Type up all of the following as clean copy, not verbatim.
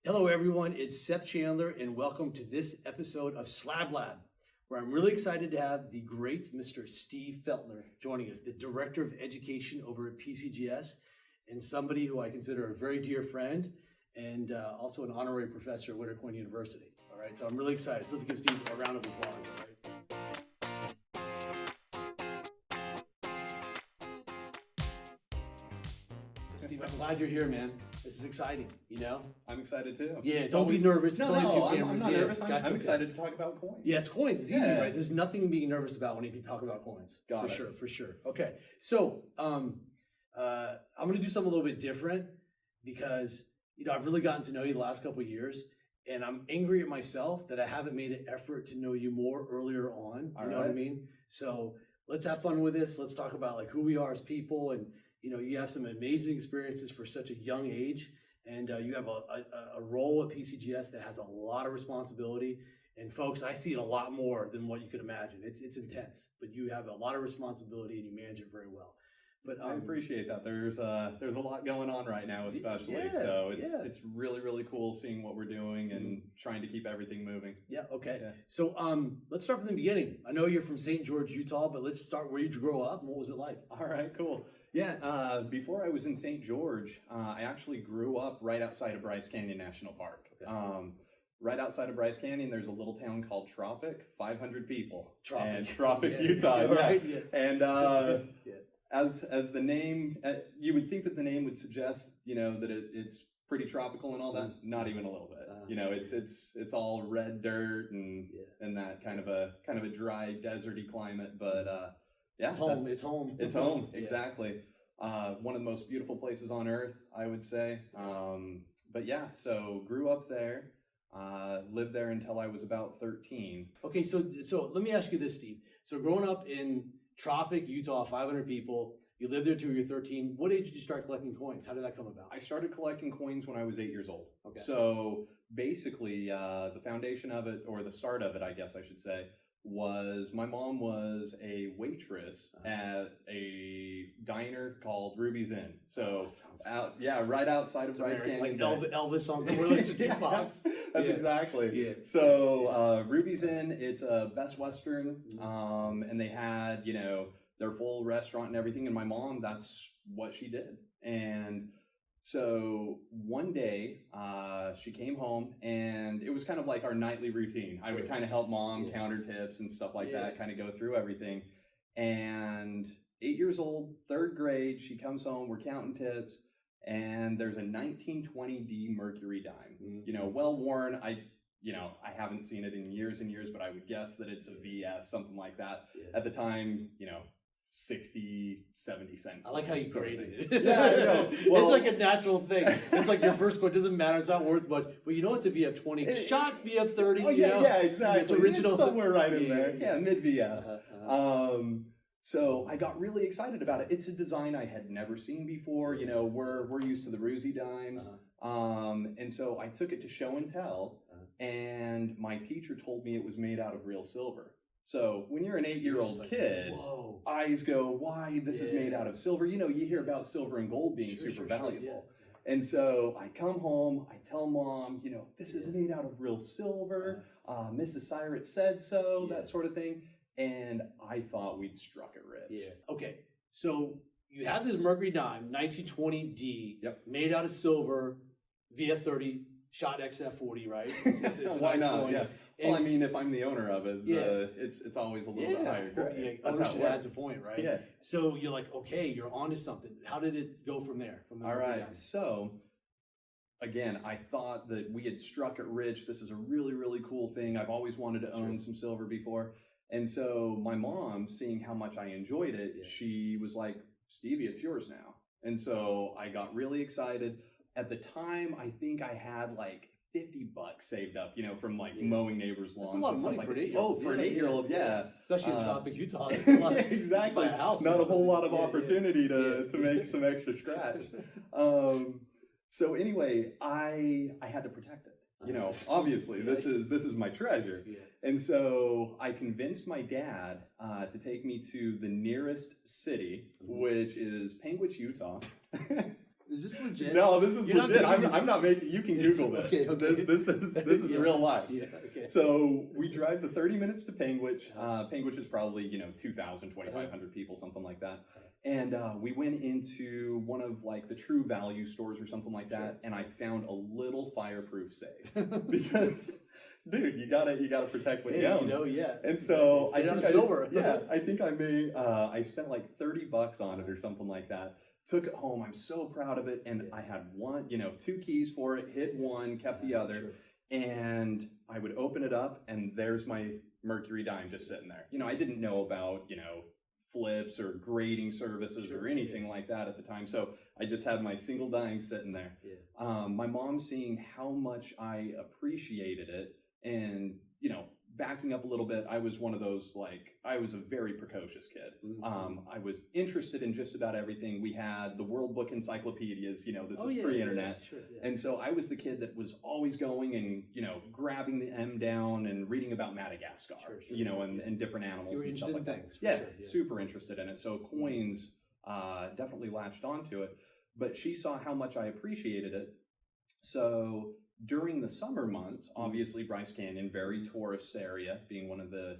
Hello everyone, it's Seth Chandler and welcome to this episode of Slab Lab, where I'm really excited to have the great Mr. Steve Feltner joining us, the Director of Education over at PCGS, and somebody who I consider a very dear friend and also an honorary professor at Whittier University. All right, so I'm really excited. So let's give Steve a round of applause. All right? Steve, I'm glad you're here, man. This is exciting, you know? I'm excited too. Yeah, don't be nervous. No, It's only a few I'm cameras. not Yeah, nervous. gotcha, I'm excited to talk about coins. Yeah, it's coins. It's easy, Yeah. right? There's nothing being nervous about when you talk about coins. Got For it. sure. Okay, so I'm going to do something a little bit different because, you know, I've really gotten to know you the last couple of years, and I'm angry at myself that I haven't made an effort to know you more earlier on. You know what I mean? So let's have fun with this. Let's talk about like who we are as people, and you know, you have some amazing experiences for such a young age. And you have a role at PCGS that has a lot of responsibility. And folks, I see it a lot more than what you could imagine. It's intense, but you have a lot of responsibility and you manage it very well. But I appreciate that. There's a lot going on right now, especially. So it's really cool seeing what we're doing and trying to keep everything moving. Yeah. Okay. Yeah. So let's start from the beginning. I know you're from St. George, Utah, but let's start where you grow up. And what was it like? All right. Cool. Yeah, before I was in St. George, I actually grew up right outside of Bryce Canyon National Park. Okay. Right outside of Bryce Canyon, there's a little town called Tropic, 500 people. Tropic, Utah. Yeah. Right? Yeah. And as the name, you would think that the name would suggest, you know, that it's pretty tropical and all that. Not even a little bit. You know, it's all red dirt and that kind of a dry, deserty climate, but. Yeah, it's home. It's home. Exactly. One of the most beautiful places on earth, I would say. But yeah, so grew up there, lived there until I was about 13. Okay, so let me ask you this, Steve. So growing up in Tropic, Utah, 500 people, you lived there till you were 13. What age did you start collecting coins? How did that come about? I started collecting coins when I was 8 years old. Okay. So basically, the foundation of it, or the start of it, I guess I should say, was my mom was a waitress at a diner called Ruby's Inn. So right outside of Bryce Canyon. Like Elvis on the Willits Jukebox. That's exactly. Yeah. So Ruby's Inn, it's a Best Western, and they had, you know, their full restaurant and everything. And my mom, that's what she did. And so one day, she came home, and it was kind of like our nightly routine. I would kind of help mom counter tips and stuff like that, kind of go through everything. And 8 years old, third grade, she comes home, we're counting tips, and there's a 1920D Mercury dime. You know, well worn. I haven't seen it in years and years, but I would guess that it's a VF, something like that. At the time, you know, 60, 70 cents. I like how you graded it. Well, it's like a natural thing. It's like your first coin doesn't matter. It's not worth much. But you know it's a VF 20. Shot VF 30. Oh, yeah, exactly. It's original. It's somewhere right in there. Yeah, mid VF. So I got really excited about it. It's a design I had never seen before. You know, we're used to the Ruzy dimes. And so I took it to show and tell, and my teacher told me it was made out of real silver. So when you're an 8-year-old kid, eyes go, why this is made out of silver? You know, you hear about silver and gold being super valuable. And so I come home, I tell mom, you know, this is made out of real silver. Mrs. Syrett said so, that sort of thing. And I thought we'd struck it rich. Yeah. Okay. So you have this Mercury dime, 1920D, made out of silver, VF 30, shot XF 40, right? It's a Why nice not? coin. Yeah. Well, I mean, if I'm the owner of it, it's always a little bit higher grade. That's how it adds a point, right? Yeah. So you're like, okay, you're onto something. How did it go from there? All right. So again, I thought that we had struck it rich. This is a really cool thing. I've always wanted to own some silver before. And so my mom, seeing how much I enjoyed it, she was like, Stevie, it's yours now. And so I got really excited. At the time, I think I had like $50 saved up, you know, from like mowing neighbors' lawns. That's a lot of money for an 8-year-old. Oh, for an 8-year-old, Especially in Tropic, Utah. That's a lot. Exactly. Not a whole lot of opportunity to make some extra scratch. So anyway, I had to protect it. You know, obviously, this is my treasure. And so I convinced my dad to take me to the nearest city, which is Panguitch, Utah. Is this legit? No, this is You're not legit. making I'm not making. You can Google this. Okay. This is Yeah. real life. Yeah. Okay. So we drive the 30 minutes to Panguitch. Panguitch is probably 2,000, 2,500 people, something like that. And we went into one of like the True Value stores or something like that, and I found a little fireproof safe because, dude, you gotta protect what you own. Yeah. And so I think I spent like $30 on it or something like that. Took it home. I'm so proud of it, and I had one, 2 keys for it. Hit one, kept the other, and I would open it up, and there's my Mercury dime just sitting there. I didn't know about flips or grading services or anything like that at the time. So I just had my single dime sitting there. Yeah. My mom seeing how much I appreciated it, and backing up a little bit, I was one of those, I was a very precocious kid. I was interested in just about everything. We had the World Book encyclopedias, this was pre-internet. And so I was the kid that was always going and, grabbing the M down and reading about Madagascar, and different animals and stuff like that. Super interested in it. So coins definitely latched onto it. But she saw how much I appreciated it. So during the summer months, obviously Bryce Canyon, very tourist area, being one of the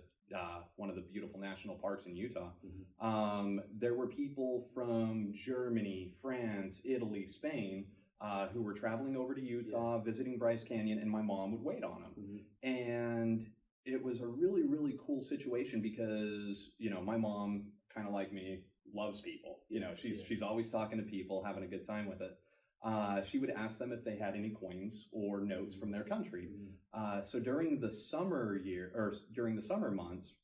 beautiful national parks in Utah. There were people from Germany, France, Italy, Spain, who were traveling over to Utah, visiting Bryce Canyon, and my mom would wait on them. And it was a really, really cool situation because, my mom, kind of like me, loves people. She's always talking to people, having a good time with it. She would ask them if they had any coins or notes from their country. So during the summer months,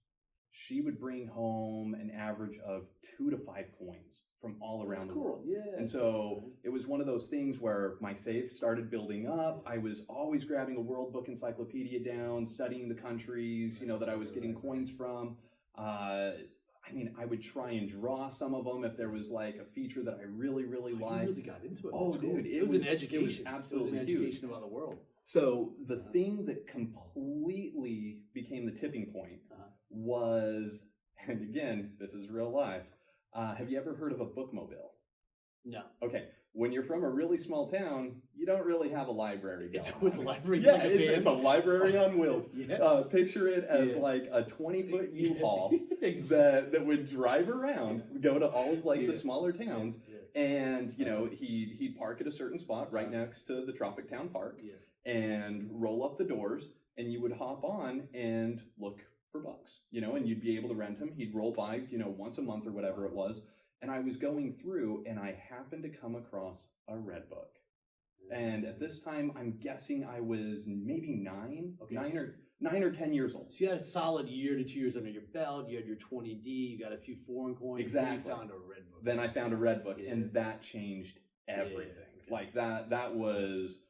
she would bring home an average of 2 to 5 coins from all around the world. Yeah. And so it was one of those things where my safe started building up. I was always grabbing a World Book encyclopedia down, studying the countries, that I was getting coins from. I would try and draw some of them if there was like a feature that I really, really liked. You really got into it. Oh, dude, it was an education. It was absolutely an education about the world. So the thing that completely became the tipping point was, and again, this is real life. Have you ever heard of a bookmobile? No. Okay. When you're from a really small town, you don't really have a library. It's a library. Yeah, it's a library on wheels. Picture it as like a 20-foot U-Haul that would drive around, go to all of the smaller towns, and he'd park at a certain spot right next to the Tropic Town Park, and roll up the doors, and you would hop on and look for books, and you'd be able to rent him. He'd roll by, once a month or whatever it was. And I was going through, and I happened to come across a red book. And at this time, I'm guessing I was maybe 9 or 10 years old. So you had a solid year to 2 years under your belt. You had your 20D. You got a few foreign coins. Exactly. Then you found a red book. Then I found a red book, and that changed everything. Like that was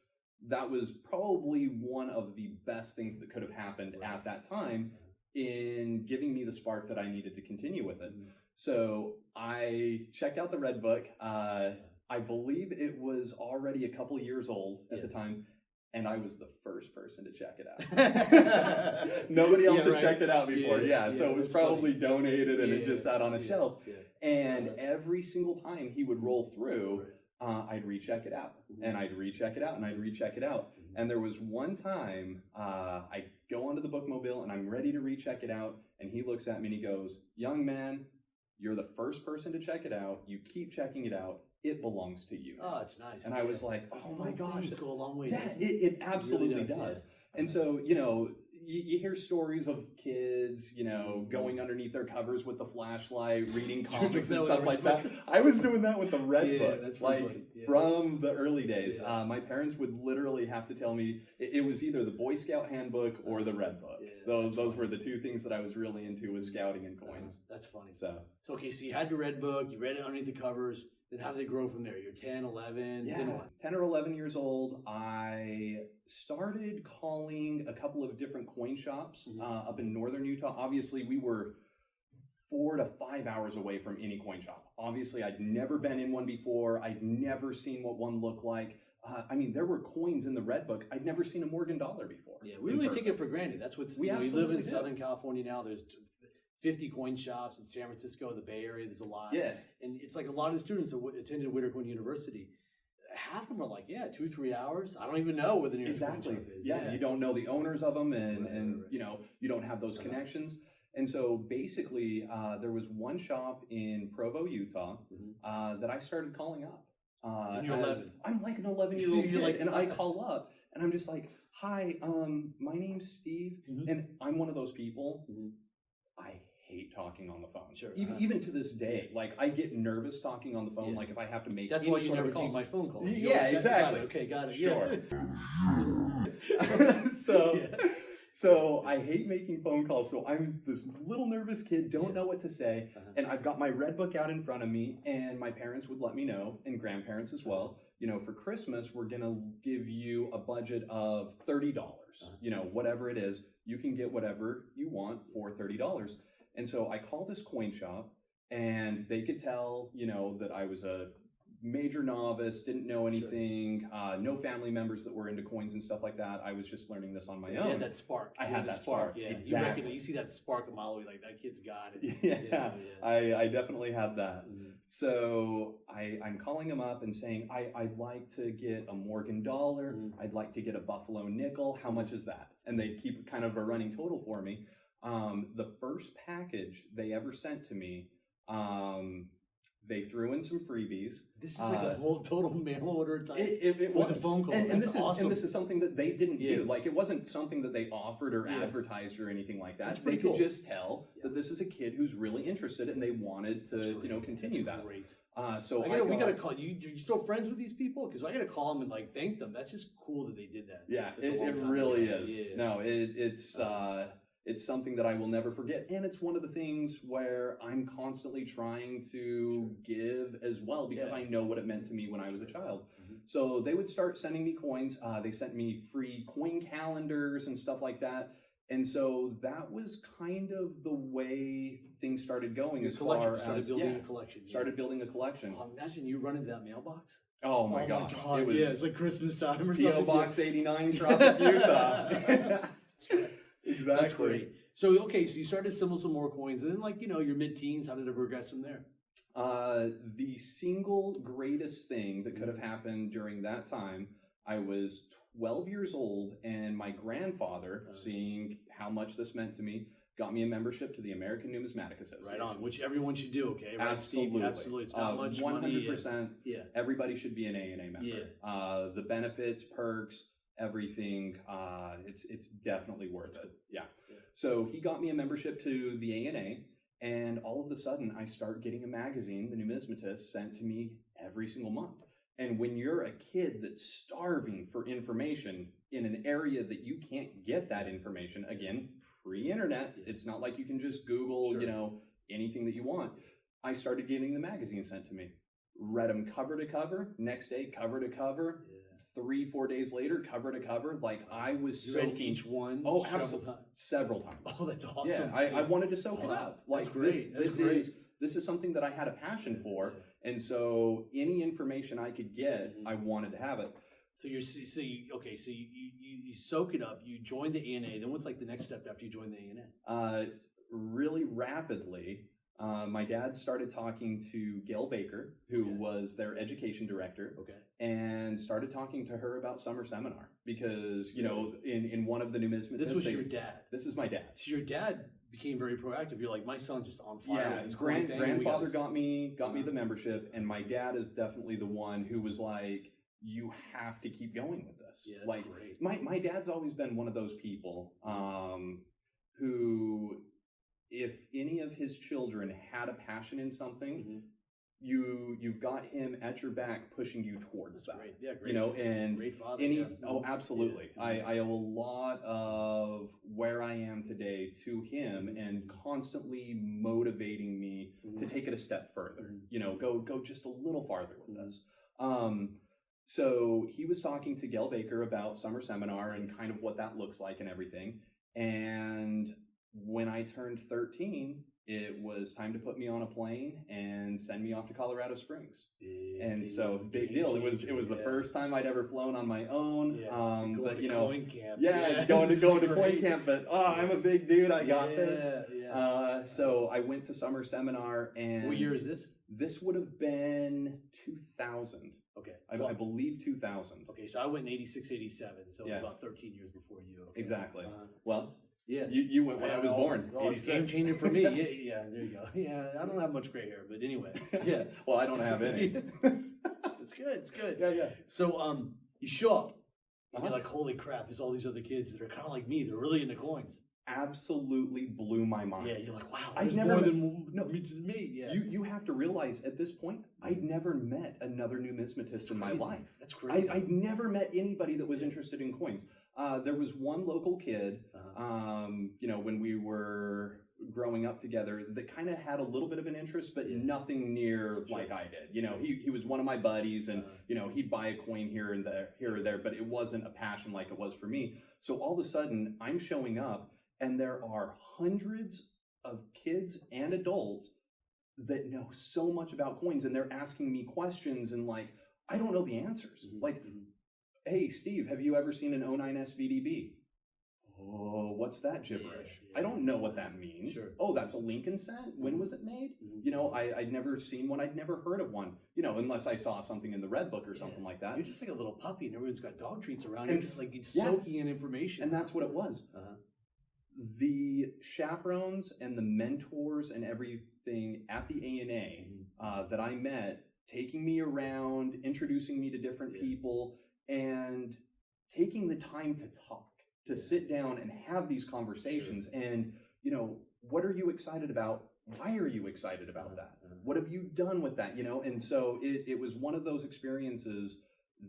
probably one of the best things that could have happened at that time in giving me the spark that I needed to continue with it. So I checked out the red book. I believe it was already a couple of years old at the time, and I was the first person to check it out. Nobody else had checked it out before. So it was probably donated, and it just sat on a shelf. And every single time he would roll through, I'd recheck it out, and I'd recheck it out, and I'd recheck it out. And there was one time I go onto the bookmobile, and I'm ready to recheck it out, and he looks at me and he goes, "Young man, you're the first person to check it out. You keep checking it out. It belongs to you." Oh, it's nice. And I was like, "Oh my gosh, that go a long way." Yeah, it absolutely does. And so, you hear stories of kids, going underneath their covers with the flashlight, reading comics and stuff like that. I was doing that with the red book, that's from the early days. My parents would literally have to tell me it was either the Boy Scout handbook or the red book. Those were the two things that I was really into, was scouting and coins. That's funny. So okay, so you had your red book, you read it underneath the covers. Then how did it grow from there? You're 10, 11, then what? 10 or 11 years old, I started calling a couple of different coin shops up in northern Utah. Obviously, we were 4 to 5 hours away from any coin shop. Obviously, I'd never been in one before. I'd never seen what one looked like. There were coins in the red book. I'd never seen a Morgan dollar before. Yeah, we really take it for granted. That's what's, we live in Southern California now. There's 50 coin shops in San Francisco, the Bay Area. There's a lot. Yeah. And it's like a lot of the students attended Whittier Coin University. half of them are like, 2-3 hours. I don't even know where the nearest coin Exactly. shop is. Yeah, you don't know the owners of them, and Right. you know, you don't have those connections. And so basically, there was one shop in Provo, Utah, that I started calling up. And you're 11. I'm like an 11-year-old kid, like, and I call up, and I'm just like, "Hi, my name's Steve," and I'm one of those people. I hate talking on the phone. Sure. Even to this day, like I get nervous talking on the phone. Like if I have to make that's any why you sort of never call. take my phone calls. Yeah, exactly. Okay, got it. Sure. So I hate making phone calls. So I'm this little nervous kid, don't know what to say. And I've got my red book out in front of me, and my parents would let me know, and grandparents as well. You know, for Christmas, we're going to give you a budget of $30. You know, whatever it is, you can get whatever you want for $30. And so I call this coin shop, and they could tell, you know, that I was a major novice, didn't know anything, no family members that were into coins and stuff like that. I was just learning this on my own. You had that spark. I had that spark. Yeah, exactly. You see that spark a mile away, like that kid's got it. Yeah. I definitely had that. So I'm calling them up and saying, I'd like to get a Morgan dollar. I'd like to get a Buffalo nickel. How much is that? And they keep kind of a running total for me. The first package they ever sent to me, they threw in some freebies. This is like a whole total mail order type. It with was a phone call. and this is awesome. And this is something that they didn't do. Like it wasn't something that they offered or advertised or anything like that. They could just tell that this is a kid who's really interested, and they wanted to, you know, continue that. Great. So we gotta call you. You still friends with these people? Because I gotta call them and like thank them. That's just cool that they did that. Yeah, it really is. Yeah. No, it's something that I will never forget, and it's one of the things where I'm constantly trying to give as well, because I know what it meant to me when I was a child. So they would start sending me coins. They sent me free coin calendars and stuff like that. And so that was kind of the way things started going. Started building a collection. Started building a collection. Oh, imagine you run into that mailbox. Oh my gosh. God. It's like Christmas time or something. P.O. Box 89, Tropic, Utah. Exactly. That's great. So, okay, so you started to assemble some more coins, and then, like, you know, your mid-teens, how did it progress from there? The single greatest thing that could have happened during that time, I was 12 years old, and my grandfather, seeing how much this meant to me, got me a membership to the American Numismatic Association. Right on, which everyone should do, okay? Right? Absolutely. Absolutely. It's not much 100%. Money. Yeah. Everybody should be an ANA member. Yeah. The benefits, perks, everything, it's definitely worth it. Yeah. So he got me a membership to the ANA, and all of a sudden I start getting a magazine, the Numismatists, sent to me every single month. And when you're a kid that's starving for information in an area that you can't get that information, again, pre-internet, it's not like you can just Google, you know, anything that you want. I started getting the magazine sent to me. Read them cover to cover, next day cover to cover. 3-4 days later, cover to cover, like I was soaking each one. Oh, absolutely, several times. Oh, that's awesome. Yeah, I wanted to soak it up. Like that's great. This is something that I had a passion for, and so any information I could get, I wanted to have it. So you soak it up. You join the ANA. Then what's like the next step after you join the ANA? Really rapidly. My dad started talking to Gail Baker, who was their education director, and started talking to her about summer seminar because, you know, in one of the numismatists. This was your dad. This is my dad. So your dad became very proactive. You're like, my son's just on fire. Yeah, his grandfather got me the membership, and my dad is definitely the one who was like, you have to keep going with this. Yeah, that's like great. My dad's always been one of those people who, if any of his children had a passion in something, you've got him at your back pushing you towards that. Great. Yeah, great. You know, and great father. Oh, absolutely. Yeah. I owe a lot of where I am today to him, and constantly motivating me to take it a step further. You know, go just a little farther with this. So he was talking to Gail Baker about summer seminar and kind of what that looks like and everything. And when I turned 13, it was time to put me on a plane and send me off to Colorado Springs. Big deal. It was the first time I'd ever flown on my own. But you know, coin camp. Going to coin camp. But I'm a big dude. I got this. So I went to summer seminar, and what year is this? This would have been 2000. Okay. I believe 2000. Okay, so I went in 86, 87, so it was Yeah. about 13 years before you. Okay. Exactly. Well, yeah. You went when I was born. It's game changing for me. Yeah, there you go. Yeah, I don't have much gray hair, but anyway. Yeah. Well, I don't have any. It's good. Yeah. So you show up and Uh-huh. you're like, holy crap, there's all these other kids that are kind of like me. They're really into coins. Absolutely blew my mind. Yeah, you're like, wow, I'd there's never more met- than just me. Yeah. You have to realize at this point, I'd never met another numismatist in my life. That's crazy. I'd never met anybody that was interested in coins. There was one local kid, when we were growing up together, that kind of had a little bit of an interest, but nothing near like I did. He was one of my buddies, and he'd buy a coin here or there, but it wasn't a passion like it was for me. So all of a sudden, I'm showing up, and there are hundreds of kids and adults that know so much about coins, and they're asking me questions, and like, I don't know the answers. Like, hey, Steve, have you ever seen an 09 SVDB? Oh, what's that gibberish? I don't know what that means. Sure. Oh, that's a Lincoln cent? When was it made? I'd never seen one. I'd never heard of one, unless I saw something in the Red Book or something like that. You're just like a little puppy, and everyone's got dog treats around. You're just like soaking in information. And that's what it was. The chaperones and the mentors and everything at the ANA that I met, taking me around, introducing me to different people, and taking the time to talk, to sit down and have these conversations. And, what are you excited about? Why are you excited about that? What have you done with that? And so it was one of those experiences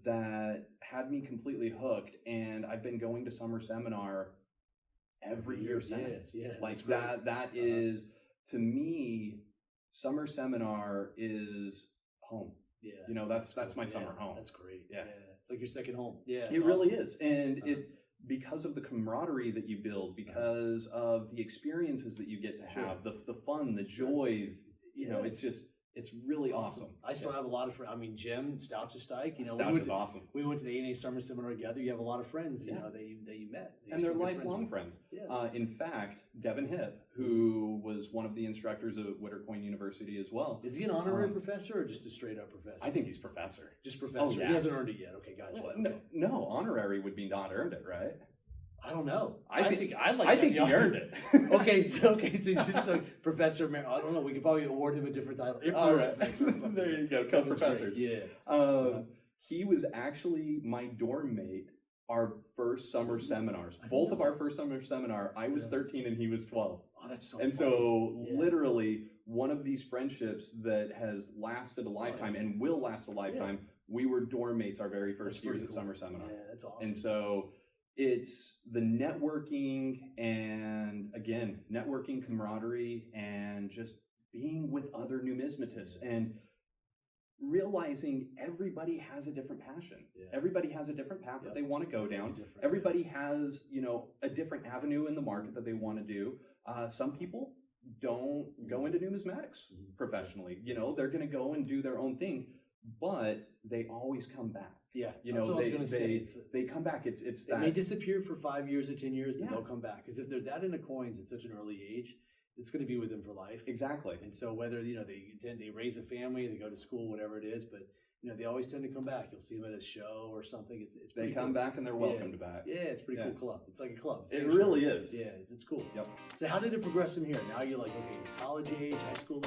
that had me completely hooked. And I've been going to summer seminar every year since. Like that is, to me, summer seminar is home. That's my summer home. That's great. Yeah. It's like your second home. Yeah. It really is. And because of the camaraderie that you build, because of the experiences that you get to have, the fun, the joy, it's really awesome. I still have a lot of friends. I mean, Jim, Stouch is awesome. We went to the ANA summer seminar together. You have a lot of friends, that you met. And they're lifelong friends. In fact, Devin Hipp, who was one of the instructors at Whittercoin University as well. Is he an honorary professor or just a straight up professor? I think he's professor. Just professor. Oh, yeah. He hasn't earned it yet. Okay, gotcha. Well, no, honorary would be not earned it, right? I don't know. I think he earned it. okay, so he's just like Professor. I don't know. We could probably award him a different title. All right. There you go. Co-professors. Yeah. He was actually my dorm mate our first summer seminars. Both of our first summer seminar, I was 13 and he was 12. Oh, that's so And funny. so literally one of these friendships that has lasted a lifetime and will last a lifetime, we were dorm mates our very first years at summer seminar. Yeah, that's awesome. And so it's the networking, and again, networking, camaraderie, and just being with other numismatists and realizing everybody has a different passion. Everybody has a different path that they want to go down. Everybody has, a different avenue in the market that they want to do. Some people don't go into numismatics professionally. They're going to go and do their own thing, but they always come back. Yeah, that's what I was going to say. They come back. It's It that may disappear for 5 years or 10 years, but they'll come back. Because if they're that into coins at such an early age, it's going to be with them for life. Exactly. And so whether they raise a family, they go to school, whatever it is, but they always tend to come back. You'll see them at a show or something. It's they come back and they're welcomed back. Yeah, it's a pretty cool club. It's like a club. It really is. Yeah, it's cool. Yep. So how did it progress from here? Now you're like, okay, college age, high school.